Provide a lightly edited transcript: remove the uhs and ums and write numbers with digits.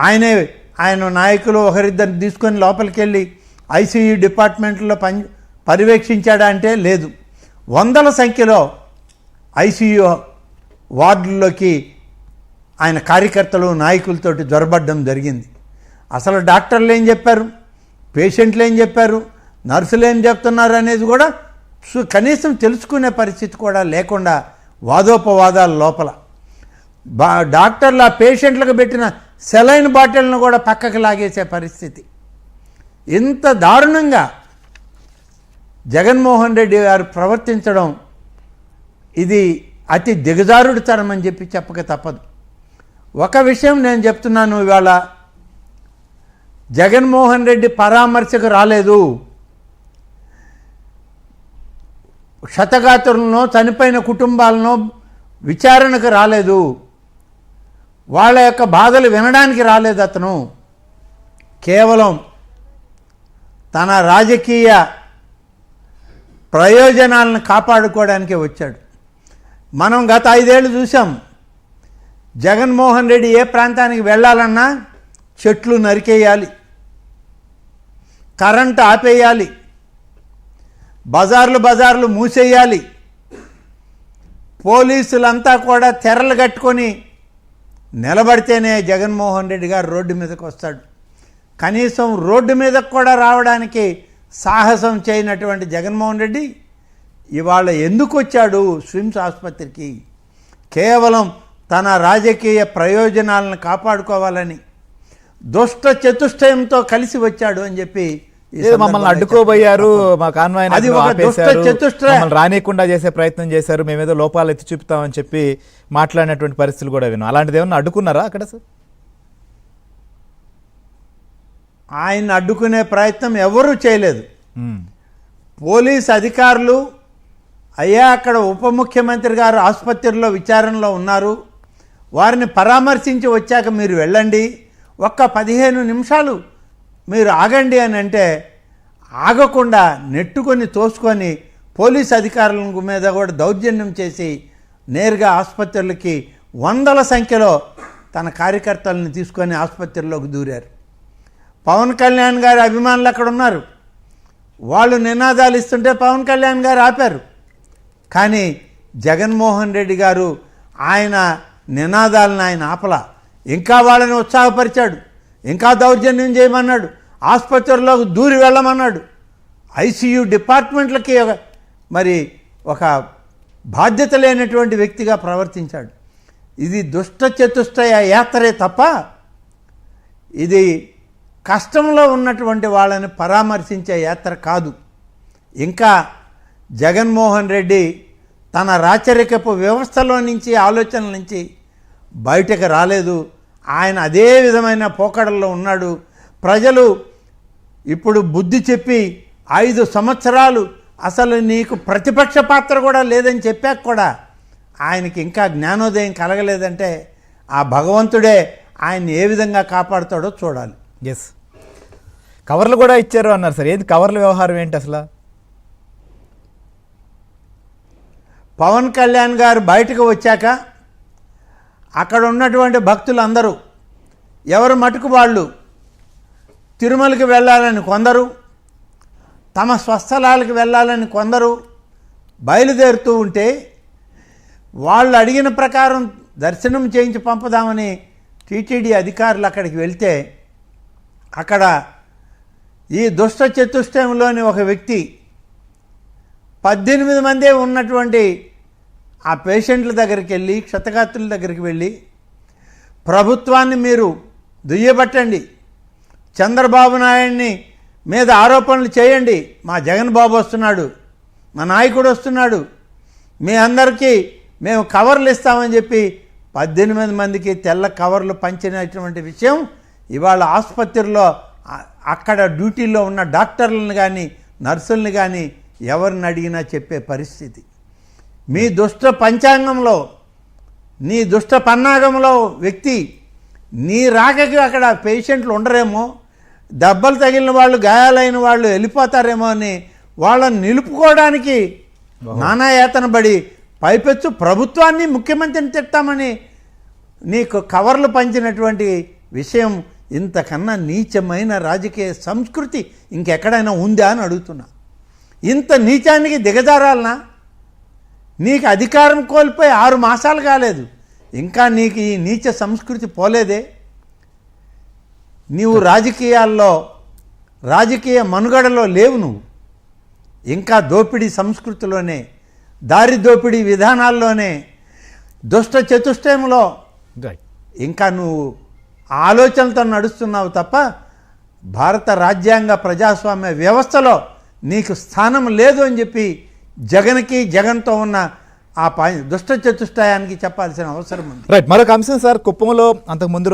ఆయన నాయకులు ఒకరిద్దరిని తీసుకొని లోపలికి వెళ్ళి ఐసీయూ డిపార్ట్మెంట్లో పర్యవేక్షించాడా అంటే లేదు. వందల సంఖ్యలో ఐసీయూ వార్డుల్లోకి ఆయన కార్యకర్తలు నాయకులతోటి జ్వరబడ్డం జరిగింది. అసలు డాక్టర్లు ఏం చెప్పారు, పేషెంట్లు ఏం చెప్పారు, నర్సులు ఏం చెప్తున్నారు అనేది కూడా కనీసం తెలుసుకునే పరిస్థితి కూడా లేకుండా వాదోపవాదాల లోపల డాక్టర్లు ఆ పేషెంట్లకు పెట్టిన సెలైన్ బాటిల్ను కూడా పక్కకు లాగేసే పరిస్థితి. ఇంత దారుణంగా జగన్మోహన్ రెడ్డి గారు ప్రవర్తించడం ఇది అతి దిగజారుడుతనం అని చెప్పక తప్పదు. ఒక విషయం నేను చెప్తున్నాను, ఇవాళ జగన్మోహన్ రెడ్డి పరామర్శకు రాలేదు, క్షతగాత్రులను చనిపోయిన కుటుంబాలను విచారణకు రాలేదు, వాళ్ళ యొక్క బాధలు వినడానికి రాలేదు. అతను కేవలం తన రాజకీయ ప్రయోజనాలను కాపాడుకోవడానికే వచ్చాడు. మనం గత 5 ఏళ్ళు చూసాం, జగన్మోహన్ రెడ్డి ఏ ప్రాంతానికి వెళ్ళాలన్నా చెట్లు నరికేయాలి, కరెంటు ఆపేయాలి, బజార్లు మూసేయాలి, పోలీసులంతా కూడా తెరలు కట్టుకొని నిలబడితేనే జగన్మోహన్ రెడ్డి గారు రోడ్డు మీదకి వస్తాడు. కనీసం రోడ్డు మీదకు కూడా రావడానికి సాహసం చేయనటువంటి జగన్మోహన్ రెడ్డి ఇవాళ ఎందుకు వచ్చాడు స్విమ్స్ ఆసుపత్రికి? కేవలం తన రాజకీయ ప్రయోజనాలను కాపాడుకోవాలని దుష్ట చతుష్టయంతో కలిసి వచ్చాడు అని చెప్పి మమ్మల్ని అడ్డుకోబోయారు, మా కాన్వాయ్ రానియకుండా చేసే ప్రయత్నం చేశారు, మేమేదో లోపాలు ఎత్తి చూపుతామని చెప్పి మాట్లాడినటువంటి పరిస్థితులు కూడా విన్నాం. అలాంటిది ఏమన్నా అడ్డుకున్నారా అక్కడ? సార్, ఆయన అడ్డుకునే ప్రయత్నం ఎవరూ చేయలేదు. పోలీస్ అధికారులు అయ్యా అక్కడ ఉప ముఖ్యమంత్రి గారు ఆసుపత్రిలో విచారణలో ఉన్నారు, వారిని పరామర్శించి వచ్చాక మీరు వెళ్ళండి, ఒక్క 15 నిమిషాలు మీరు ఆగండి అని అంటే ఆగకుండా నెట్టుకొని తోసుకొని పోలీస్ అధికారుల మీద కూడా దౌర్జన్యం చేసి నేరుగా ఆసుపత్రులకి వందల సంఖ్యలో తన కార్యకర్తలను తీసుకొని ఆసుపత్రిలోకి దూరారు. పవన్ కళ్యాణ్ గారి అభిమానులు అక్కడ ఉన్నారు, వాళ్ళు నినాదాలు ఇస్తుంటే పవన్ కళ్యాణ్ గారు ఆపారు. కానీ జగన్మోహన్ రెడ్డి గారు ఆయన నినాదాలను ఆయన ఆపలా, ఇంకా వాళ్ళని ఉత్సాహపరిచాడు, ఇంకా దౌర్జన్యం చేయమన్నాడు, ఆసుపత్రిలోకి దూరి వెళ్ళమన్నాడు, ఐసీయూ డిపార్ట్మెంట్లకి మరి ఒక బాధ్యత లేనటువంటి వ్యక్తిగా ప్రవర్తించాడు. ఇది దుష్ట చతుష్టయ యాత్రే తప్ప ఇది కష్టంలో ఉన్నటువంటి వాళ్ళని పరామర్శించే యాత్ర కాదు. ఇంకా జగన్మోహన్ రెడ్డి తన రాచరికపు వ్యవస్థలో నుంచి ఆలోచనల నుంచి బయటకు రాలేదు. ఆయన అదే విధమైన పోకడల్లో ఉన్నాడు. ప్రజలు ఇప్పుడు బుద్ధి చెప్పి 5 సంవత్సరాలు అసలు నీకు ప్రతిపక్ష పాత్ర కూడా లేదని చెప్పాక కూడా ఆయనకి ఇంకా జ్ఞానోదయం కలగలేదంటే ఆ భగవంతుడే ఆయన్ని ఏ విధంగా కాపాడుతాడో చూడాలి. ఎస్, కవర్లు కూడా ఇచ్చారు అన్నారు సార్, ఏది కవర్ల వ్యవహారం ఏంటి అసలు? పవన్ కళ్యాణ్ గారు బయటకు వచ్చాక అక్కడ ఉన్నటువంటి భక్తులందరూ ఎవరు మటుకు వాళ్ళు తిరుమలకి వెళ్ళాలని కొందరు, తమ స్వస్థలాలకు వెళ్ళాలని కొందరు బయలుదేరుతూ ఉంటే వాళ్ళు అడిగిన ప్రకారం దర్శనం చేయించి పంపుదామని టీటీడీ అధికారులు అక్కడికి వెళ్తే అక్కడ ఈ దుష్ట చతుష్టయంలోని ఒక వ్యక్తి 18 మందే ఉన్నటువంటి ఆ పేషెంట్ల దగ్గరికి వెళ్ళి, క్షతగాత్రుల దగ్గరికి వెళ్ళి, ప్రభుత్వాన్ని మీరు దుయ్యబట్టండి, చంద్రబాబు నాయుడిని మీద ఆరోపణలు చేయండి, మా జగన్ బాబు వస్తున్నాడు, మా నాయకుడు వస్తున్నాడు, మీ అందరికీ మేము కవర్లు ఇస్తామని చెప్పి 18 మందికి తెల్ల కవర్లు పంచినటువంటి విషయం ఇవాళ ఆసుపత్రిలో అక్కడ డ్యూటీలో ఉన్న డాక్టర్లను కానీ నర్సుల్ని కానీ ఎవరిని అడిగినా చెప్పే పరిస్థితి. మీ దుష్ట పంచాంగంలో, నీ దుష్ట పన్నాగంలో వ్యక్తి నీ రాకకి అక్కడ పేషెంట్లు ఉండరేమో, దెబ్బలు తగిలిన వాళ్ళు, గాయాలైన వాళ్ళు వెళ్ళిపోతారేమో అని వాళ్ళని నిలుపుకోవడానికి నానాయాతన పడి పైపెచ్చు ప్రభుత్వాన్ని, ముఖ్యమంత్రిని తిట్టామని నీకు కవర్లు పంచినటువంటి విషయం ఇంతకన్నా నీచమైన రాజకీయ సంస్కృతి ఇంకెక్కడైనా ఉందా అని అడుగుతున్నా. ఇంత నీచానికి దిగజారాలనా? నీకు అధికారం కోల్పోయి 6 మాసాలు కాలేదు, ఇంకా నీకు ఈ నీచ సంస్కృతి పోలేదే. నీవు రాజకీయాల్లో రాజకీయ మనుగడలో లేవు, నువ్వు ఇంకా దోపిడీ సంస్కృతిలోనే, దారి దోపిడీ విధానాల్లోనే, దుష్ట చతుష్టయంలో ఇంకా నువ్వు ఆలోచనలతో నడుస్తున్నావు తప్ప భారత రాజ్యాంగ ప్రజాస్వామ్య వ్యవస్థలో నీకు స్థానం లేదు అని చెప్పి జగన్కి, జగన్తో ఉన్న ఆ దుష్ట చతుష్టయానికి చెప్పాల్సిన అవసరం ఉంది. రైట్. మరొక అంశం సార్, కుప్పంలో అంతకు ముందు